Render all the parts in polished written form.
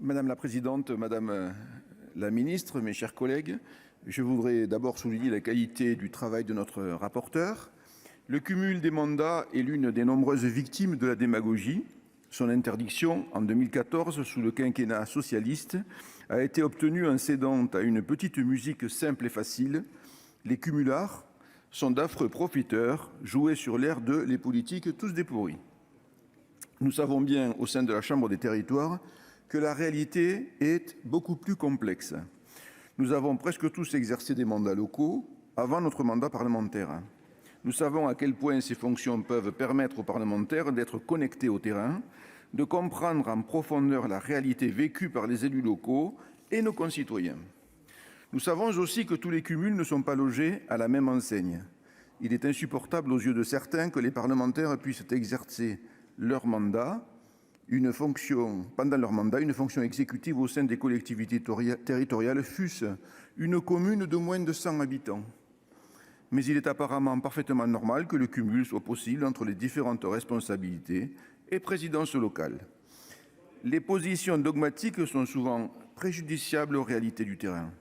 Madame la présidente, madame la ministre, mes chers collègues, je voudrais d'abord souligner la qualité du travail de notre rapporteur. Le cumul des mandats est l'une des nombreuses victimes de la démagogie. Son interdiction, en 2014, sous le quinquennat socialiste, a été obtenue en cédant à une petite musique simple et facile. Les cumulards sont d'affreux profiteurs, joués sur l'air de « les politiques tous des pourris ». Nous savons bien, au sein de la Chambre des territoires, que la réalité est beaucoup plus complexe. Nous avons presque tous exercé des mandats locaux avant notre mandat parlementaire. Nous savons à quel point ces fonctions peuvent permettre aux parlementaires d'être connectés au terrain, de comprendre en profondeur la réalité vécue par les élus locaux et nos concitoyens. Nous savons aussi que tous les cumuls ne sont pas logés à la même enseigne. Il est insupportable aux yeux de certains que les parlementaires puissent exercer pendant leur mandat, une fonction exécutive au sein des collectivités territoriales, fût-ce une commune de moins de 100 habitants. Mais il est apparemment parfaitement normal que le cumul soit possible entre les différentes responsabilités et présidences locales. Les positions dogmatiques sont souvent préjudiciables aux réalités du terrain.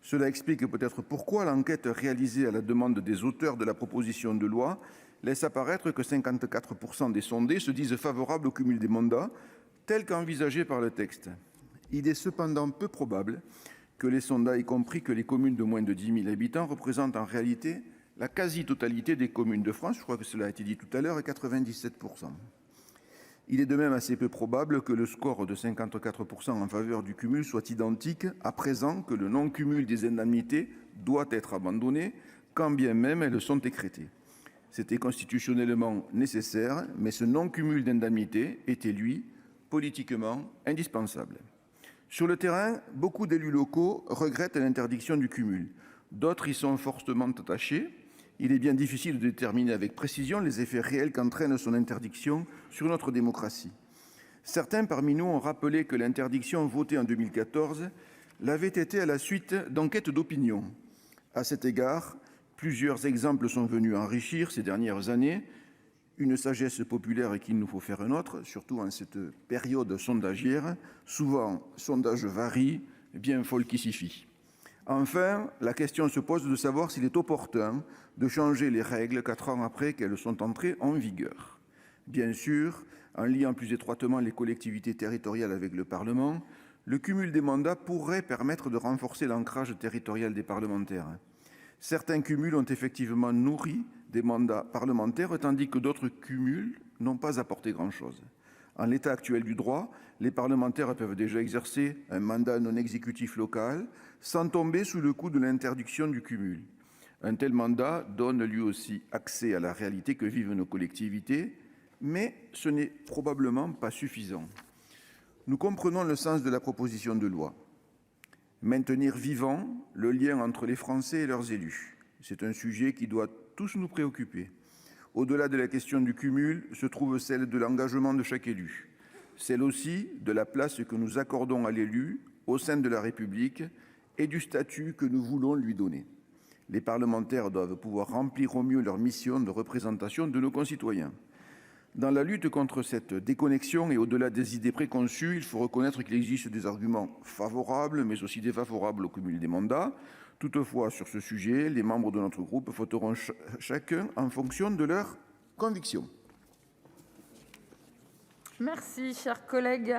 Cela explique peut-être pourquoi l'enquête réalisée à la demande des auteurs de la proposition de loi laisse apparaître que 54% des sondés se disent favorables au cumul des mandats, tel qu'envisagé par le texte. Il est cependant peu probable que les sondats aient compris que les communes de moins de 10 000 habitants représentent en réalité la quasi-totalité des communes de France, je crois que cela a été dit tout à l'heure, et 97%. Il est de même assez peu probable que le score de 54% en faveur du cumul soit identique à présent que le non-cumul des indemnités doit être abandonné, quand bien même elles sont écrêtées. C'était constitutionnellement nécessaire, mais ce non-cumul d'indemnités était, lui, politiquement indispensable. Sur le terrain, beaucoup d'élus locaux regrettent l'interdiction du cumul. D'autres y sont fortement attachés. Il est bien difficile de déterminer avec précision les effets réels qu'entraîne son interdiction sur notre démocratie. Certains parmi nous ont rappelé que l'interdiction votée en 2014 l'avait été à la suite d'enquêtes d'opinion. À cet égard, plusieurs exemples sont venus enrichir ces dernières années une sagesse populaire qu'il nous faut faire nôtre, surtout en cette période sondagière. Souvent, sondages varient, bien folle qui s'y fie. Enfin, la question se pose de savoir s'il est opportun de changer les règles 4 ans après qu'elles sont entrées en vigueur. Bien sûr, en liant plus étroitement les collectivités territoriales avec le Parlement, le cumul des mandats pourrait permettre de renforcer l'ancrage territorial des parlementaires. Certains cumuls ont effectivement nourri des mandats parlementaires, tandis que d'autres cumuls n'ont pas apporté grand-chose. En l'état actuel du droit, les parlementaires peuvent déjà exercer un mandat non exécutif local sans tomber sous le coup de l'interdiction du cumul. Un tel mandat donne lui aussi accès à la réalité que vivent nos collectivités, mais ce n'est probablement pas suffisant. Nous comprenons le sens de la proposition de loi. Maintenir vivant le lien entre les Français et leurs élus. C'est un sujet qui doit tous nous préoccuper. Au-delà de la question du cumul se trouve celle de l'engagement de chaque élu, celle aussi de la place que nous accordons à l'élu au sein de la République et du statut que nous voulons lui donner. Les parlementaires doivent pouvoir remplir au mieux leur mission de représentation de nos concitoyens. Dans la lutte contre cette déconnexion et au-delà des idées préconçues, il faut reconnaître qu'il existe des arguments favorables, mais aussi défavorables au cumul des mandats. Toutefois, sur ce sujet, les membres de notre groupe voteront chacun en fonction de leurs convictions. Merci, cher collègue.